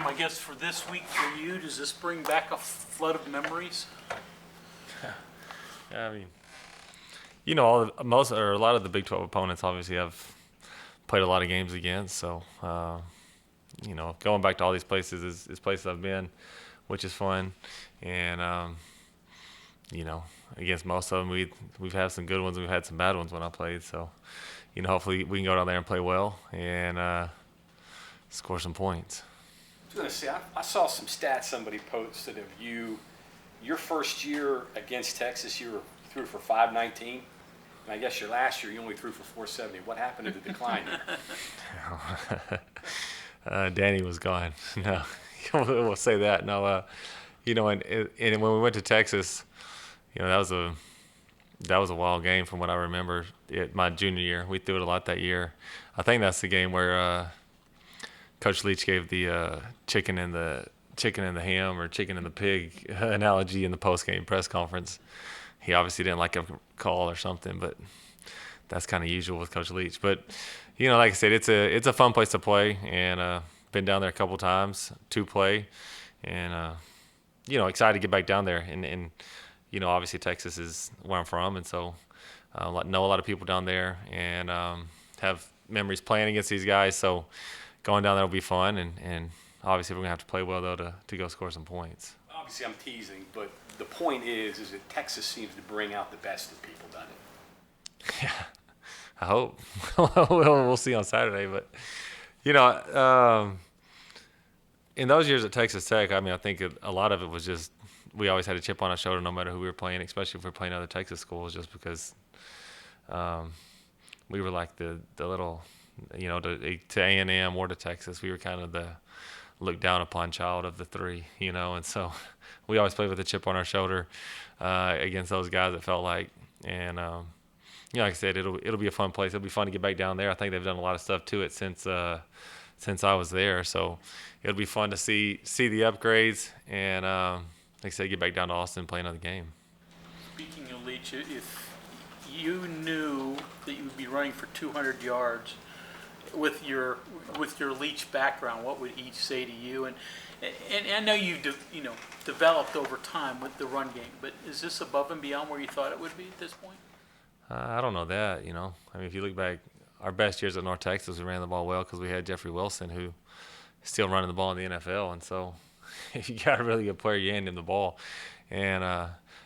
Graham, I guess for this week for you, does this bring back a flood of memories? Yeah, I mean, you know, a lot of the Big 12 opponents obviously have played a lot of games against. So, you know, going back to all these places is places I've been, which is fun. And you know, against most of them, we've had some good ones. We've had some bad ones when I played. So, you know, hopefully we can go down there and play well and score some points. I was going to say, I saw some stats somebody posted of you. Your first year against Texas, you threw for 519. And I guess your last year, you only threw for 470. What happened to the decline here? Danny was gone. No, we'll say that. No, you know, and when we went to Texas, you know, that was a wild game from what I remember. My junior year, we threw it a lot that year. I think that's the game where Coach Leach gave the chicken and the ham or chicken and the pig analogy in the post-game press conference. He obviously didn't like a call or something, but that's kind of usual with Coach Leach. But you know, like I said, it's a fun place to play, and been down there a couple times to play, and you know, excited to get back down there. And you know, obviously Texas is where I'm from, and so know a lot of people down there, and have memories playing against these guys. So going down there will be fun, and obviously we're gonna have to play well though to go score some points. Obviously, I'm teasing, but the point is that Texas seems to bring out the best of people, doesn't it? Yeah, I hope. We'll see on Saturday, but you know, in those years at Texas Tech, I mean, I think a lot of it was just we always had a chip on our shoulder no matter who we were playing, especially if we were playing other Texas schools, just because we were like the little, you know, to A&M or to Texas, we were kind of the looked down upon child of the three, you know, and so we always played with a chip on our shoulder against those guys, it felt like. And you know, like I said, it'll be a fun place. It'll be fun to get back down there. I think they've done a lot of stuff to it since I was there, so it'll be fun to see the upgrades and like I said, get back down to Austin and play another game. Speaking of Leach, if you knew that you would be running for 200 yards with your Leach background, what would he say to you? And I know you've developed over time with the run game, but is this above and beyond where you thought it would be at this point? I don't know that, you know. I mean, if you look back, our best years at North Texas, we ran the ball well because we had Jeffrey Wilson, who is still running the ball in the NFL. And so if you got a really good player, you hand him the ball. And,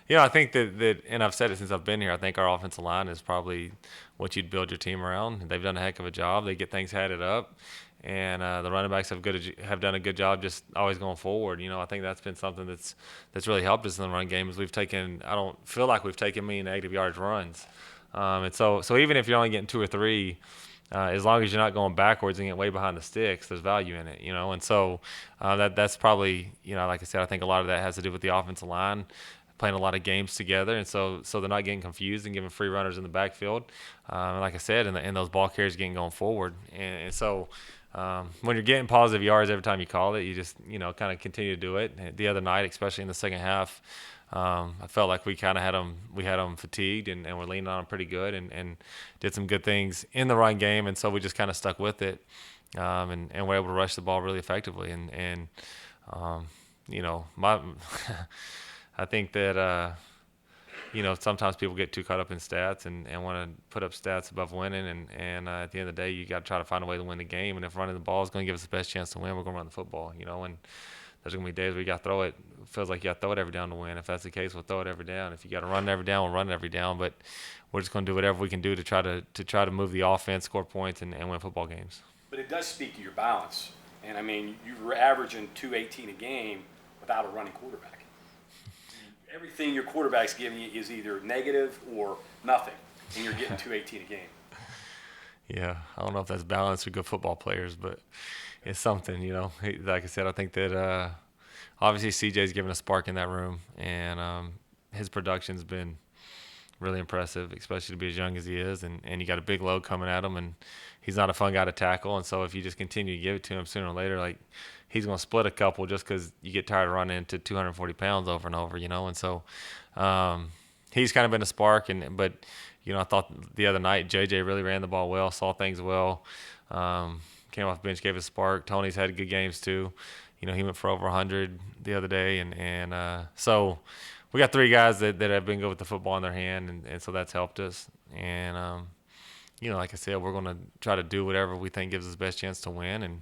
you know, I think that, and I've said it since I've been here, I think our offensive line is probably what you'd build your team around. They've done a heck of a job. They get things headed up. And the running backs have done a good job just always going forward. You know, I think that's been something that's really helped us in the run game is I don't feel like we've taken many negative yards runs. And so even if you're only getting 2 or 3, as long as you're not going backwards and getting way behind the sticks, there's value in it, you know. And so that's probably, you know, like I said, I think a lot of that has to do with the offensive line playing a lot of games together, and so they're not getting confused and giving free runners in the backfield. And like I said, and those ball carriers getting going forward, and so when you're getting positive yards every time you call it, you just, you know, kind of continue to do it. The other night, especially in the second half, I felt like we kind of had them fatigued, and we're leaning on them pretty good, and did some good things in the run game, and so we just kind of stuck with it, and we're able to rush the ball really effectively, and you know, I think that you know, sometimes people get too caught up in stats and want to put up stats above winning, and at the end of the day, you got to try to find a way to win the game, and if running the ball is going to give us the best chance to win, we're going to run the football, you know. And there's going to be days where you got to throw it. It feels like you got to throw it every down to win. If that's the case, we'll throw it every down. If you got to run it every down, we'll run it every down. But we're just going to do whatever we can do to try to move the offense, score points, and win football games. But it does speak to your balance. And, I mean, you were averaging 218 a game without a running quarterback. Everything your quarterback's giving you is either negative or nothing, and you're getting 218 a game. Yeah, I don't know if that's balance or good football players, but it's something, you know. Like I said, I think that obviously CJ's given a spark in that room, and his production's been really impressive, especially to be as young as he is, and you got a big load coming at him, and he's not a fun guy to tackle, and so if you just continue to give it to him sooner or later, like, he's going to split a couple just because you get tired of running into 240 pounds over and over, you know. And so he's kind of been a spark. But, you know, I thought the other night JJ really ran the ball well, saw things well, came off the bench, gave a spark. Tony's had good games too. he went for over 100 the other day, and so we got 3 guys that have been good with the football in their hand, and so that's helped us. And like I said, we're going to try to do whatever we think gives us the best chance to win, and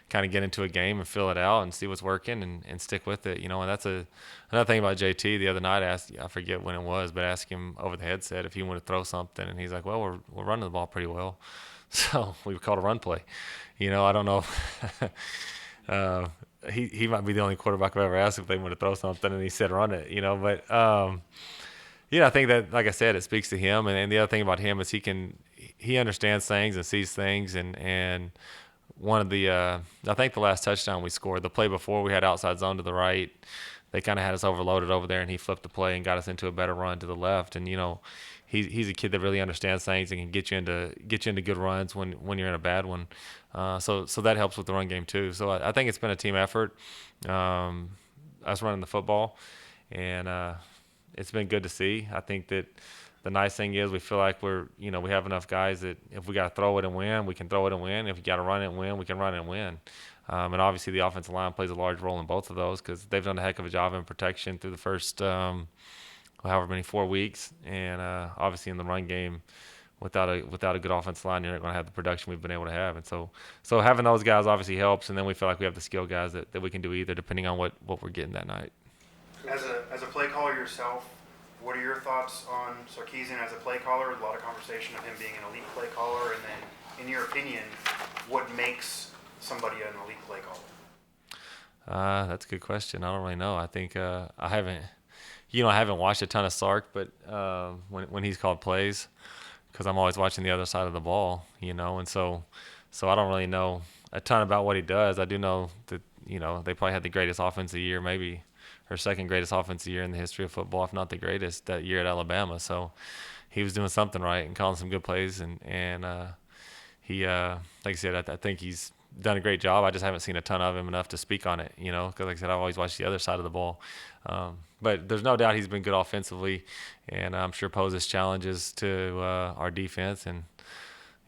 kind of get into a game and fill it out and see what's working and stick with it. And that's another thing about JT. The other night, I forget when it was, but asked him over the headset if he wanted to throw something, and he's like, "Well, we're running the ball pretty well, so we called a run play." I don't know. He might be the only quarterback I've ever asked if they want to throw something, and he said run it. But I think that, like I said, it speaks to him. And the other thing about him is he understands things and sees things. And one of the I think the last touchdown we scored, the play before, we had outside zone to the right. They kind of had us overloaded over there, and he flipped the play and got us into a better run to the left. And he's a kid that really understands things and can get you into good runs when you're in a bad one. So that helps with the run game too. So I think it's been a team effort, us running the football, and it's been good to see. I think that the nice thing is we feel like we have enough guys that if we got to throw it and win, we can throw it and win. If we got to run it and win, we can run it and win. And obviously the offensive line plays a large role in both of those because they've done a heck of a job in protection through the first however many 4 weeks, and obviously in the run game, without a good offensive line, you're not going to have the production we've been able to have. And so having those guys obviously helps, and then we feel like we have the skill guys that we can do either depending on what we're getting that night. As a play caller yourself, what are your thoughts on Sarkisian as a play caller? A lot of conversation of him being an elite play caller, and then, in your opinion, what makes somebody an elite play caller? That's a good question. I don't really know. I think I haven't watched a ton of Sark, but when he's called plays, because I'm always watching the other side of the ball, and so I don't really know a ton about what he does. I do know that they probably had the greatest offensive year, maybe or second greatest offensive year in the history of football, if not the greatest, that year at Alabama. So he was doing something right and calling some good plays, and he like I said, I think he's done a great job. I just haven't seen a ton of him enough to speak on it, because like I said, I've always watched the other side of the ball. But there's no doubt he's been good offensively, and I'm sure poses challenges to our defense, and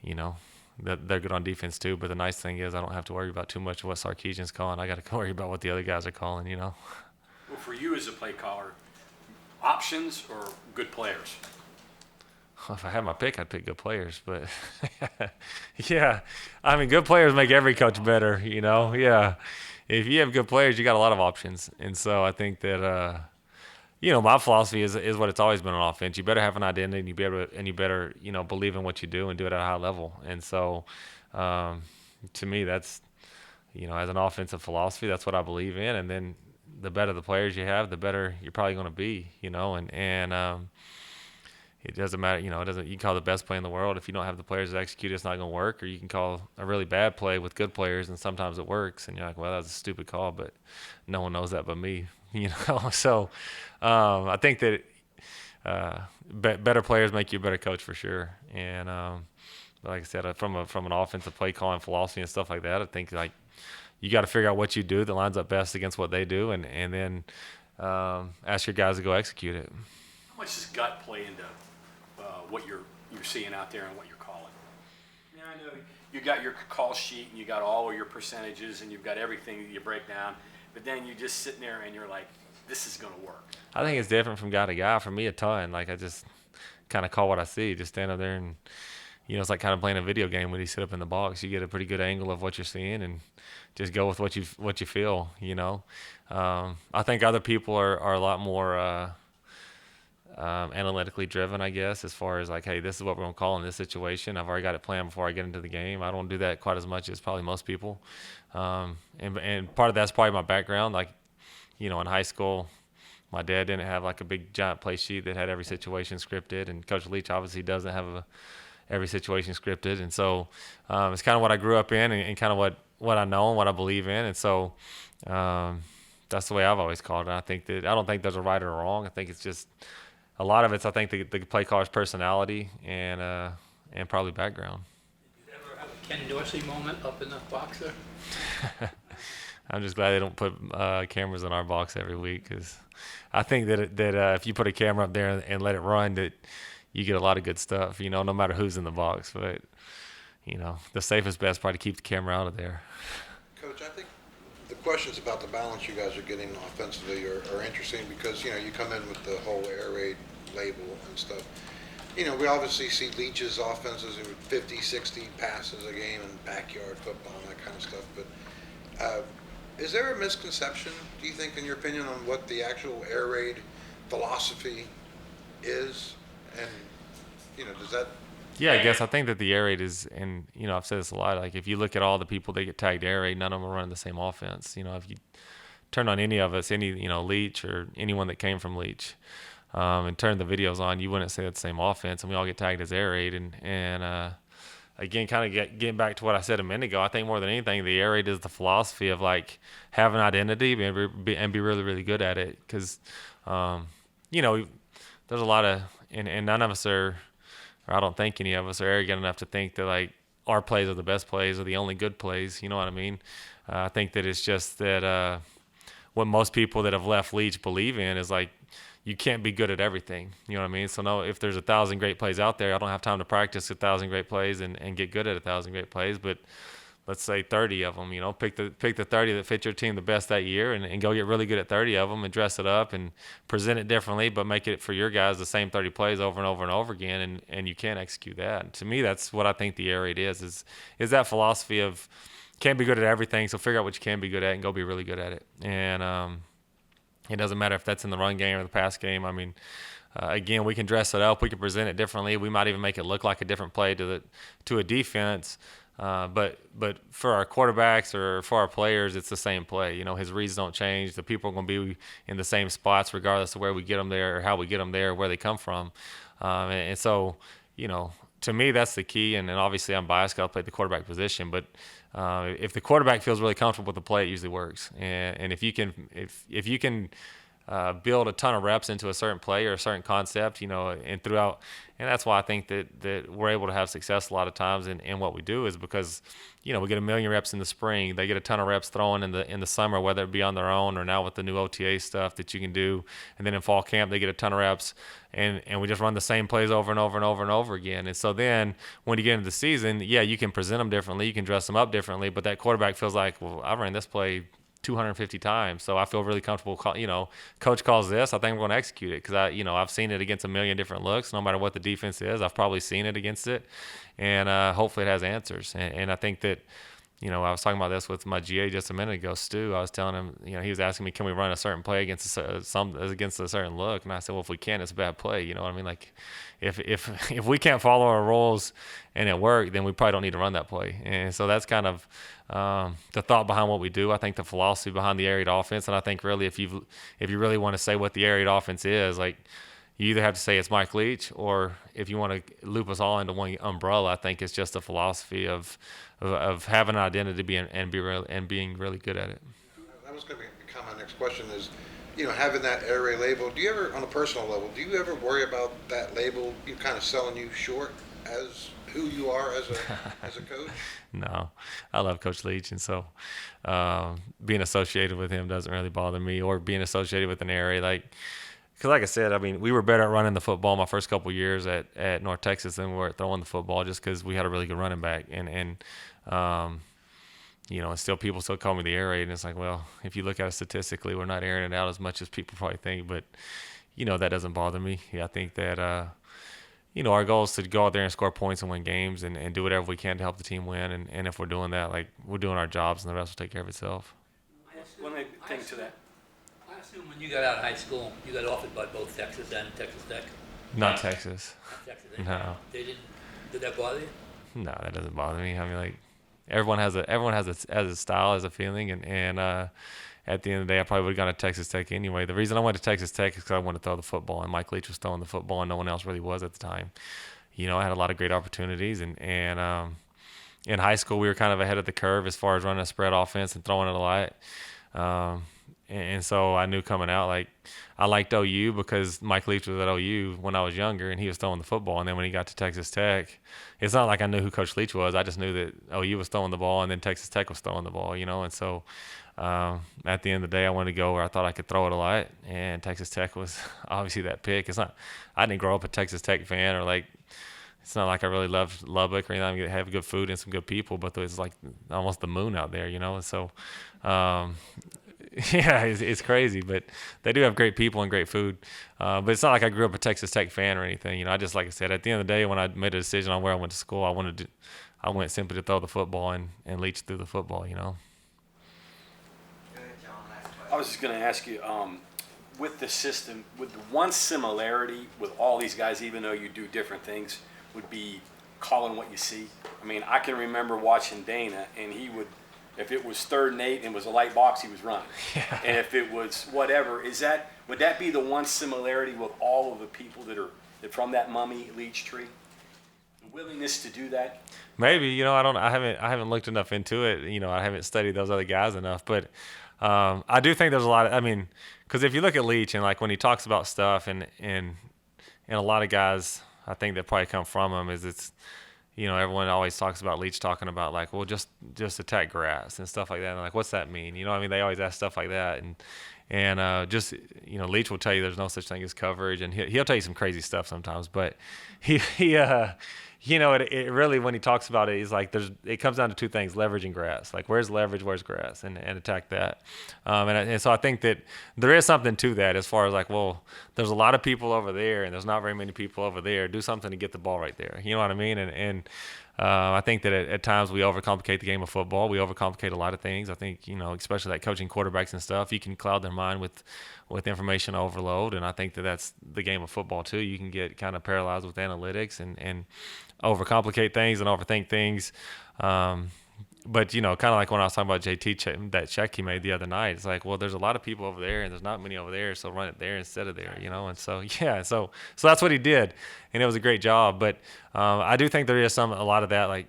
they're good on defense too. But the nice thing is I don't have to worry about too much of what Sarkisian's calling. I got to worry about what the other guys are calling. Well, for you as a play caller, options or good players? If I had my pick, I'd pick good players. But yeah, I mean, good players make every coach better. Yeah. If you have good players, you got a lot of options. And so I think that my philosophy is what it's always been on offense. You better have an identity, and you better believe in what you do and do it at a high level. And so to me, that's as an offensive philosophy, that's what I believe in. And then the better the players you have, the better you're probably going to be. And it doesn't matter, you can call the best play in the world. If you don't have the players that execute, it's not going to work. Or you can call a really bad play with good players, and sometimes it works. And you're like, well, that was a stupid call, but no one knows that but me, So I think that better players make you a better coach for sure. And like I said, from an offensive play calling philosophy and stuff like that, I think like you got to figure out what you do that lines up best against what they do, and then ask your guys to go execute it. How much does gut play into what you're seeing out there and what you're calling? Yeah, I know you got your call sheet and you got all of your percentages and you've got everything that you break down, but then you're just sitting there and you're like, this is going to work. I think it's different from guy to guy. For me, a ton. Like I just kind of call what I see. Just stand up there and it's like kind of playing a video game when you sit up in the box. You get a pretty good angle of what you're seeing and just go with what you feel. I think other people are a lot more analytically driven, I guess, as far as like, hey, this is what we're going to call in this situation. I've already got it planned before I get into the game. I don't do that quite as much as probably most people. And part of that's probably my background. Like, in high school, my dad didn't have like a big giant play sheet that had every situation scripted, and Coach Leach obviously doesn't have every situation scripted. And so it's kind of what I grew up in and kind of what I know and what I believe in. And so that's the way I've always called it. I don't think there's a right or a wrong. I think it's just a lot of it's, I think, the play caller's personality and probably background. Did you ever have a Ken Dorsey moment up in the box there? I'm just glad they don't put cameras in our box every week, because I think that if you put a camera up there and let it run, that you get a lot of good stuff, no matter who's in the box. But, the safest bet is probably to keep the camera out of there. Coach, I think the questions about the balance you guys are getting offensively are interesting because, you come in with the whole air raid label and stuff. We obviously see Leach's offenses with 50, 60 passes a game and backyard football and that kind of stuff. But is there a misconception, do you think, in your opinion, on what the actual air raid philosophy is? And, does that... Yeah, I guess I think that the air raid is, and I've said this a lot. Like if you look at all the people that get tagged air raid, none of them are running the same offense. If you turn on any of us, Leach or anyone that came from Leach, and turn the videos on, you wouldn't say it's the same offense, and we all get tagged as air raid. And again, kind of getting back to what I said a minute ago, I think more than anything, the air raid is the philosophy of like have an identity and be really, really good at it. Because there's a lot of, and none of us are. Or I don't think any of us are arrogant enough to think that like our plays are the best plays or the only good plays. You know what I mean? I think that it's just that what most people that have left Leach believe in is like you can't be good at everything. You know what I mean? So no, if there's 1,000 great plays out there, I don't have time to practice 1,000 great plays and get good at 1,000 great plays. But let's say 30 of them, pick the 30 that fit your team the best that year and go get really good at 30 of them and dress it up and present it differently, but make it for your guys the same 30 plays over and over and over again. And you can't execute that. And to me, that's what I think the air raid is that philosophy of can't be good at everything. So figure out what you can be good at and go be really good at it. And, it doesn't matter if that's in the run game or the pass game. I mean, again, we can dress it up. We can present it differently. We might even make it look like a different play to a defense. But for our quarterbacks or for our players, it's the same play. His reads don't change. The people are going to be in the same spots regardless of where we get them there or how we get them there or where they come from. And so, to me, that's the key. And obviously I'm biased because I play the quarterback position. But if the quarterback feels really comfortable with the play, it usually works. And if you can build a ton of reps into a certain play or a certain concept, and throughout. And that's why I think that we're able to have success a lot of times in what we do is because, we get 1 million reps in the spring. They get a ton of reps throwing in the summer, whether it be on their own or now with the new OTA stuff that you can do. And then in fall camp, they get a ton of reps and we just run the same plays over and over and over and over again. And so then when you get into the season, yeah, you can present them differently. You can dress them up differently, but that quarterback feels like, well, I ran this play 250 times, so I feel really comfortable. Coach calls this, I think I'm going to execute it because I've seen it against 1 million different looks. No matter what the defense is, I've probably seen it against it, and hopefully it has answers. And I think that, I was talking about this with my GA just a minute ago, Stu. I was telling him, he was asking me, can we run a certain play against a certain look? And I said, well, if we can, it's a bad play. You know what I mean? Like, if we can't follow our rules and it worked, then we probably don't need to run that play. And so that's kind of the thought behind what we do. I think the philosophy behind the air raid offense, and I think really if you really want to say what the air raid offense is, like you either have to say it's Mike Leach, or if you want to loop us all into one umbrella, I think it's just a philosophy of having an identity and being really good at it. That was going to become my next question is, having that air raid label, do you ever, on a personal level, do you ever worry about that label kind of selling you short as who you are as a coach? No, I love Coach Leach, and so being associated with him doesn't really bother me, or being associated with an air raid, because like I said, I mean, we were better at running the football my first couple of years at North Texas than we were at throwing the football, just because we had a really good running back, and still people still call me the air raid, and it's like, well, if you look at it statistically, we're not airing it out as much as people probably think, but that doesn't bother me. Yeah, I think that our goal is to go out there and score points and win games and do whatever we can to help the team win, and if we're doing that, like, we're doing our jobs, and the rest will take care of itself. One thing to that. I assume when you got out of high school, you got offered by both Texas and Texas Tech. Not Texas. Not Texas. No. They didn't. Did that bother you? No, that doesn't bother me. I mean, like, everyone has a style, has a feeling, and at the end of the day, I probably would have gone to Texas Tech anyway. The reason I went to Texas Tech is because I wanted to throw the football, and Mike Leach was throwing the football, and no one else really was at the time. I had a lot of great opportunities, and in high school, we were kind of ahead of the curve as far as running a spread offense and throwing it a lot. And so I knew coming out, like, I liked OU because Mike Leach was at OU when I was younger, and he was throwing the football. And then when he got to Texas Tech, it's not like I knew who Coach Leach was. I just knew that OU was throwing the ball, and then Texas Tech was throwing the ball, And so at the end of the day, I wanted to go where I thought I could throw it a lot, and Texas Tech was obviously that pick. I didn't grow up a Texas Tech fan or, like, it's not like I really love Lubbock or anything. I have good food and some good people, but it's like almost the moon out there, you know. And so, yeah, it's crazy, but they do have great people and great food. But it's not like I grew up a Texas Tech fan or anything, you know. I just, like I said, at the end of the day, when I made a decision on where I went to school, I went simply to throw the football and leech through the football, you know. I was just going to ask you, with the system, with the one similarity with all these guys, even though you do different things, would be calling what you see. I mean, I can remember watching Dana, and he would, if it was 3rd and 8 and it was a light box, he was running. Yeah. And if it was whatever, would that be the one similarity with all of the people that from that mummy leech tree? The willingness to do that? Maybe, you know, I haven't looked enough into it. You know, I haven't studied those other guys enough, but I do think there's a lot of, I mean, because if you look at Leach and like when he talks about stuff and a lot of guys, I think that probably come from him is it's, you know, everyone always talks about Leach talking about like, well, just attack grass and stuff like that. And like, what's that mean? You know, I mean, they always ask stuff like that. And just, you know, Leach will tell you there's no such thing as coverage, and he'll tell you some crazy stuff sometimes. But he you know, it really, when he talks about it, he's like, it comes down to 2 things: leverage and grass. Like, where's leverage, where's grass, and attack that. And so I think that there is something to that as far as like, well, there's a lot of people over there, and there's not very many people over there. Do something to get the ball right there. You know what I mean? And I think that at times we overcomplicate the game of football. We overcomplicate a lot of things. I think, you know, especially like coaching quarterbacks and stuff, you can cloud their mind with information overload. And I think that that's the game of football too. You can get kind of paralyzed with analytics and overcomplicate things and overthink things. But, you know, kind of like when I was talking about JT, that check he made the other night, it's like, well, there's a lot of people over there and there's not many over there, so run it there instead of there, you know. And so, yeah, so that's what he did, and it was a great job. But I do think there is a lot of that, like,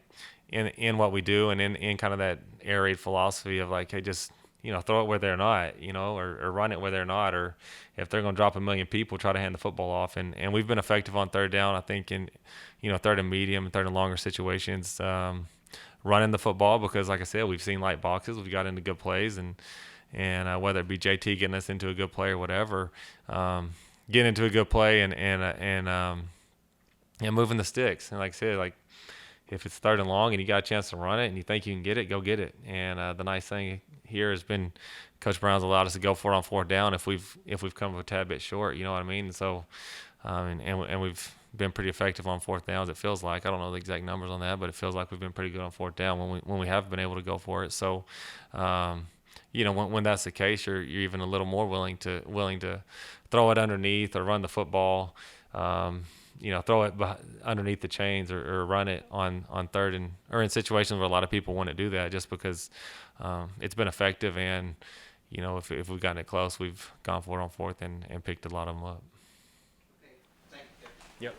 in what we do and in kind of that air raid philosophy of like, hey, just, you know, throw it where they're not, you know, or run it where they're not, or if they're going to drop 1 million people, try to hand the football off. And we've been effective on 3rd down, I think, in, you know, 3rd and medium, 3rd and longer situations, running the football, because like I said, we've seen light boxes, we've got into good plays, and whether it be JT getting us into a good play or whatever, getting into a good play and moving the sticks. And like I said, like, if it's 3rd and long and you got a chance to run it and you think you can get it, go get it. And the nice thing here has been Coach Brown's allowed us to go for it on 4th down if we've come a tad bit short, you know what I mean? So and we've been pretty effective on 4th downs, it feels like. I don't know the exact numbers on that, but it feels like we've been pretty good on 4th down when we have been able to go for it. So you know, when that's the case, you're even a little more willing to throw it underneath or run the football, you know, throw it underneath the chains or run it on 3rd or in situations where a lot of people want to do that, just because it's been effective. And, you know, if we've gotten it close, we've gone for it on 4th and picked a lot of them up. Thank you. Yep.